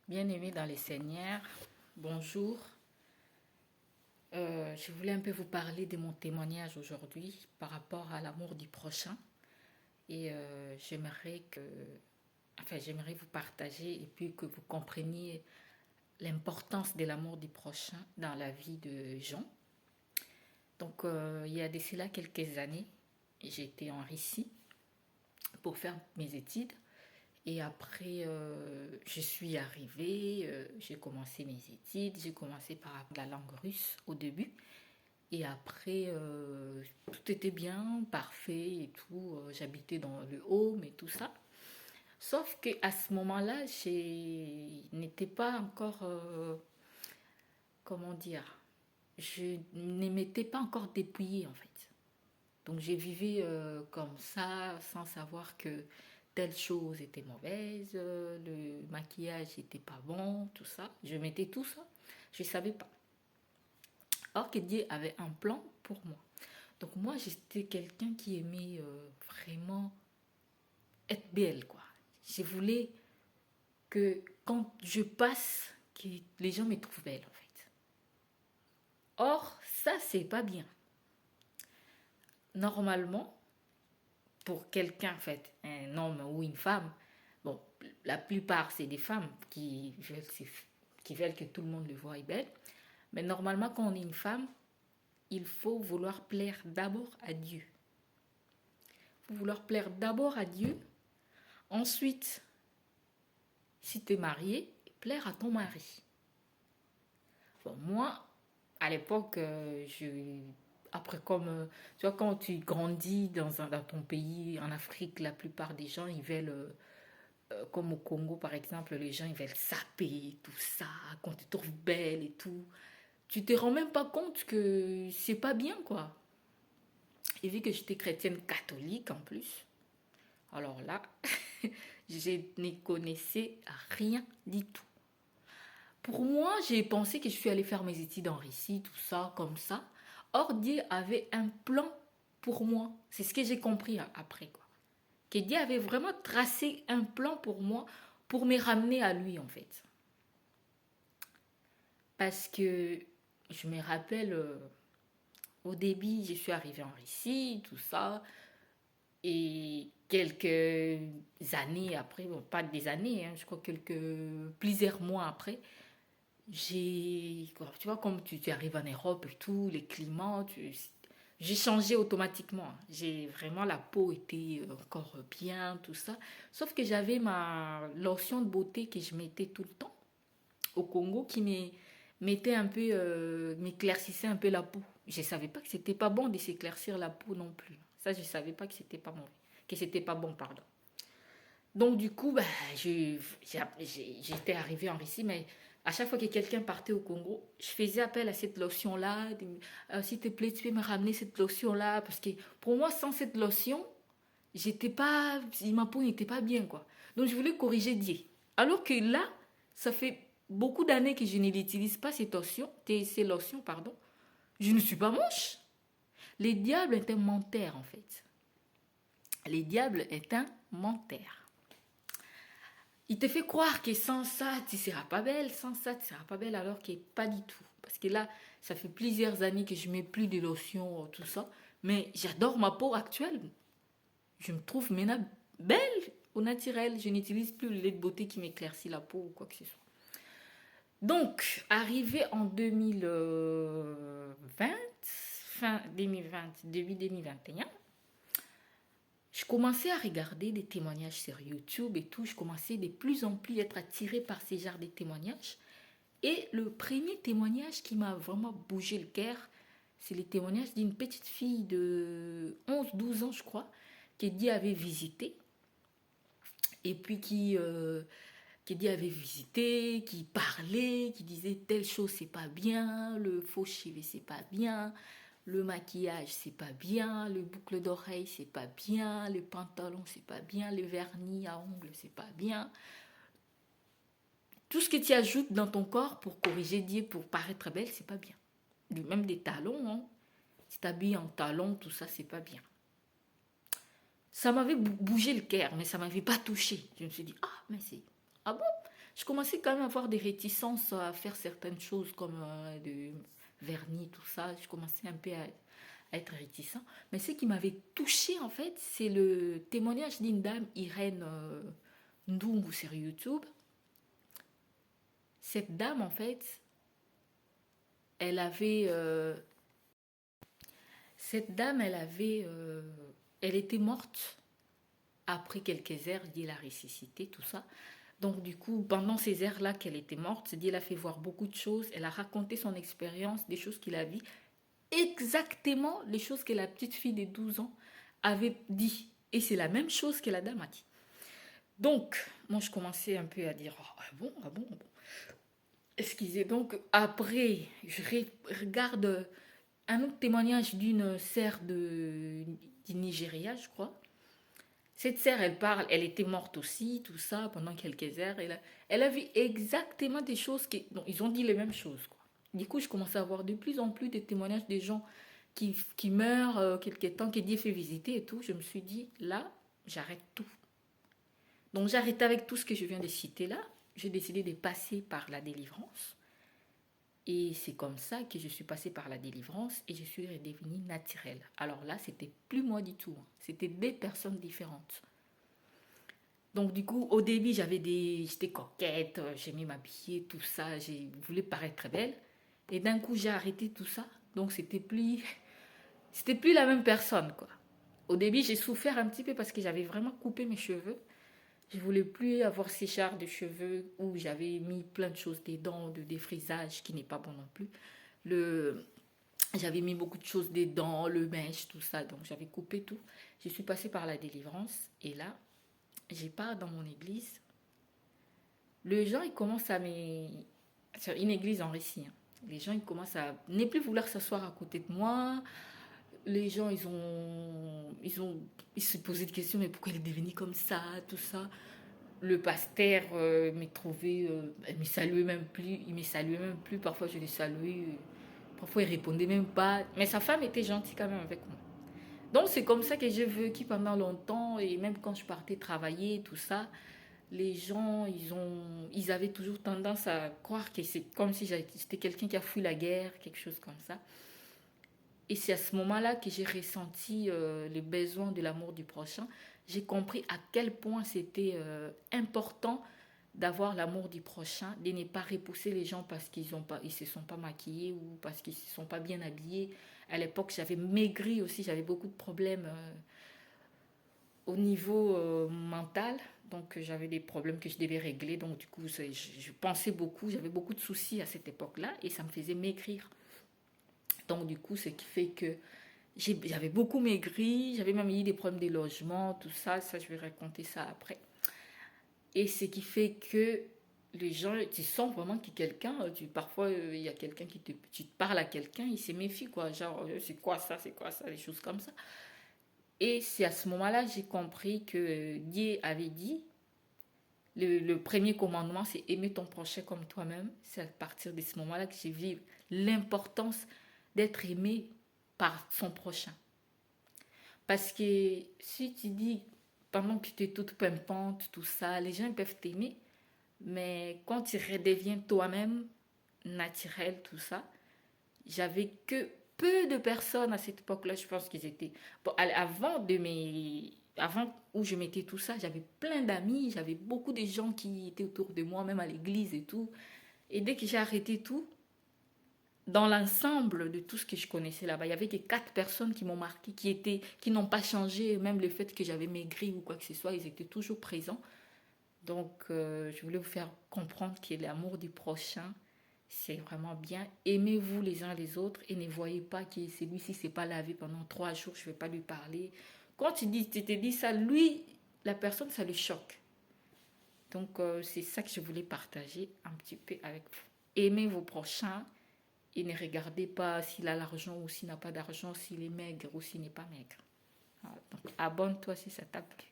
Bien-aimés dans les Seigneurs, bonjour. Je voulais un peu vous parler de mon témoignage aujourd'hui par rapport à l'amour du prochain et j'aimerais vous partager et puis que vous compreniez l'importance de l'amour du prochain dans la vie de Jean. Donc, il y a de cela quelques années, j'étais en Russie pour faire mes études. Et après, je suis arrivée, j'ai commencé mes études, j'ai commencé par la langue russe au début. Et après, tout était bien, parfait et tout. J'habitais dans le home et tout ça. Sauf qu'à ce moment-là, je n'étais pas encore, comment dire, je ne m'étais pas encore dépouillée en fait. Donc j'ai vécu comme ça, sans savoir que telle chose était mauvaise, le maquillage n'était pas bon, tout ça. Je mettais tout ça, je ne savais pas. Or que Dieu avait un plan pour moi. Donc moi, j'étais quelqu'un qui aimait vraiment être belle, quoi. Je voulais que quand je passe, que les gens me trouvent belle, en fait. Or, ça, c'est pas bien. Normalement, pour quelqu'un, en fait, un homme ou une femme, bon, la plupart, c'est des femmes qui veulent que tout le monde le voie belle. Mais normalement, quand on est une femme, il faut vouloir plaire d'abord à Dieu. Il faut vouloir plaire d'abord à Dieu. Ensuite, si tu es marié, plaire à ton mari. Bon, moi, à l'époque, après, comme tu vois, quand tu grandis dans ton pays, en Afrique, la plupart des gens, ils veulent, comme au Congo par exemple, les gens, ils veulent saper, tout ça, qu'on te trouve belle et tout. Tu te rends même pas compte que c'est pas bien, quoi. Et vu que j'étais chrétienne catholique en plus, alors là, je n'y connaissais rien du tout. Pour moi, j'ai pensé que je suis allée faire mes études en Russie, tout ça, comme ça. Or, Dieu avait un plan pour moi. C'est ce que j'ai compris après, quoi. Que Dieu avait vraiment tracé un plan pour moi, pour me ramener à lui, en fait. Parce que je me rappelle, au début, je suis arrivée en Russie, tout ça. Et quelques années après, bon, pas des années, hein, je crois plusieurs mois après, tu vois, comme tu arrives en Europe et tout, les climats, j'ai changé automatiquement. J'ai vraiment, la peau était encore bien, tout ça. Sauf que j'avais ma lotion de beauté que je mettais tout le temps au Congo qui mettait un peu, m'éclaircissait un peu la peau. Je ne savais pas que c'était pas bon de s'éclaircir la peau non plus. Ça, je ne savais pas que c'était pas mauvais, que c'était pas bon, pardon. Donc du coup, bah, j'étais arrivée en Russie, mais à chaque fois que quelqu'un partait au Congo, je faisais appel à cette lotion-là. S'il te plaît, tu peux me ramener cette lotion-là. Parce que pour moi, sans cette lotion, j'étais pas, ma peau n'était pas bien, quoi. Donc je voulais corriger Dieu. Alors que là, ça fait beaucoup d'années que je ne l'utilise pas, ces lotions, pardon. Je ne suis pas moche. Les diables est un menteur, en fait. Les diables est un menteur. Il te fait croire que sans ça, tu ne seras pas belle, sans ça, tu ne seras pas belle, alors que pas du tout. Parce que là, ça fait plusieurs années que je ne mets plus de lotion, tout ça. Mais j'adore ma peau actuelle. Je me trouve maintenant belle au naturel. Je n'utilise plus le lait de beauté qui m'éclaircit la peau ou quoi que ce soit. Donc, arrivé en 2020, fin 2020, début 2021, je commençais à regarder des témoignages sur YouTube et tout. Je commençais de plus en plus à être attirée par ces genres de témoignages. Et le premier témoignage qui m'a vraiment bougé le cœur, c'est le témoignage d'une petite fille de 11-12 ans, je crois, que Dieu avait visité. Et puis qui Dieu avait visité, qui parlait, qui disait telle chose c'est pas bien, le faux cheveux c'est pas bien, le maquillage c'est pas bien, le boucle d'oreille c'est pas bien, le pantalon c'est pas bien, le vernis à ongles c'est pas bien. Tout ce que tu ajoutes dans ton corps pour corriger Dieu, pour paraître belle, c'est pas bien. Même des talons, hein. Si t'habilles en talons, tout ça, c'est pas bien. Ça m'avait bougé le cœur, mais ça m'avait pas touché. Je me suis dit, ah, mais c'est... Ah bon? je commençais quand même à avoir des réticences à faire certaines choses comme de vernis, tout ça. Je commençais un peu à être réticent. Mais ce qui m'avait touché en fait, c'est le témoignage d'une dame, Irène Ndungu sur YouTube. Cette dame en fait, elle avait cette dame, elle était morte après quelques heures, dit elle a ressuscité, tout ça. Donc du coup, pendant ces heures-là qu'elle était morte, dit elle a fait voir beaucoup de choses. Elle a raconté son expérience, des choses qu'il a vues, exactement les choses que la petite fille de 12 ans avait dit. Et c'est la même chose que la dame a dit. Donc, moi, je commençais un peu à dire, ah bon, ah bon, ah bon. Excusez, donc après, je regarde un autre témoignage d'une sœur du Nigeria, je crois. Cette sœur, elle parle, elle était morte aussi, tout ça, pendant quelques heures. Elle a vu exactement des choses qui... Non, ils ont dit les mêmes choses, quoi. Du coup, je commençais à voir de plus en plus des témoignages des gens qui meurent quelque temps, qui Dieu fait visiter et tout. Je me suis dit, là, j'arrête tout. Donc, j'arrête avec tout ce que je viens de citer là. J'ai décidé de passer par la délivrance. Et c'est comme ça que je suis passée par la délivrance et je suis redevenue naturelle. Alors là, c'était plus moi du tout. C'était des personnes différentes. Donc du coup, au début, j'étais coquette, j'aimais m'habiller, tout ça, je voulais paraître très belle. Et d'un coup, j'ai arrêté tout ça. Donc c'était plus la même personne, quoi. Au début, j'ai souffert un petit peu parce que j'avais vraiment coupé mes cheveux. Je voulais plus avoir ces charres de cheveux où j'avais mis plein de choses dedans, de défrisage qui n'est pas bon non plus. Le, J'avais mis beaucoup de choses dedans, le mèche, tout ça. Donc j'avais coupé tout. Je suis passée par la délivrance et là, j'ai pas dans mon église. Les gens, ils commencent à me... C'est une église en récit. Hein. Les gens, ils commencent à ne plus vouloir s'asseoir à côté de moi. Les gens, ils se posaient des questions, mais pourquoi elle est devenue comme ça, tout ça. Le pasteur me trouvait, il me saluait même plus, il me saluait même plus. Parfois, je le saluais, parfois, il répondait même pas. Mais sa femme était gentille quand même avec moi. Donc, c'est comme ça que j'ai vécu pendant longtemps, et même quand je partais travailler, tout ça, les gens, ils avaient toujours tendance à croire que c'est comme si j'étais quelqu'un qui a fui la guerre, quelque chose comme ça. Et c'est à ce moment-là que j'ai ressenti le besoin de l'amour du prochain. J'ai compris à quel point c'était important d'avoir l'amour du prochain, de ne pas repousser les gens parce ils se sont pas maquillés ou parce qu'ils se sont pas bien habillés. À l'époque, j'avais maigri aussi, j'avais beaucoup de problèmes au niveau mental. Donc j'avais des problèmes que je devais régler. Donc du coup, je pensais beaucoup, j'avais beaucoup de soucis à cette époque-là et ça me faisait maigrir. Donc du coup, ce qui fait que j'avais beaucoup maigri, j'avais même eu des problèmes de logement, tout ça, je vais raconter ça après. Et ce qui fait que les gens, tu sens vraiment que quelqu'un, parfois il y a quelqu'un tu te parles à quelqu'un, il se méfie quoi, genre c'est quoi ça, des choses comme ça. Et c'est à ce moment-là j'ai compris que Dieu avait dit, le premier commandement c'est aimer ton prochain comme toi-même. C'est à partir de ce moment-là que j'ai vu l'importance d'être aimé par son prochain. Parce que si tu dis, pendant que tu es toute pimpante, tout ça, les gens peuvent t'aimer, mais quand tu redeviens toi-même, naturel, tout ça, j'avais que peu de personnes à cette époque-là, je pense qu'ils étaient... Bon, avant où je mettais tout ça, j'avais plein d'amis, j'avais beaucoup de gens qui étaient autour de moi, même à l'église et tout. Et dès que j'ai arrêté tout, dans l'ensemble de tout ce que je connaissais là-bas, il y avait que 4 personnes qui m'ont marqué, qui n'ont pas changé, même le fait que j'avais maigri ou quoi que ce soit, ils étaient toujours présents. Donc, je voulais vous faire comprendre que l'amour du prochain, c'est vraiment bien. Aimez-vous les uns les autres et ne voyez pas que celui-ci ne s'est pas lavé pendant 3 jours, je ne vais pas lui parler. Quand tu te dis ça, lui, la personne, ça le choque. Donc, c'est ça que je voulais partager un petit peu avec vous. Aimez vos prochains. Et ne regardez pas s'il a l'argent ou s'il n'a pas d'argent, s'il est maigre ou s'il n'est pas maigre. Voilà. Donc, abonne-toi si ça t'a plu.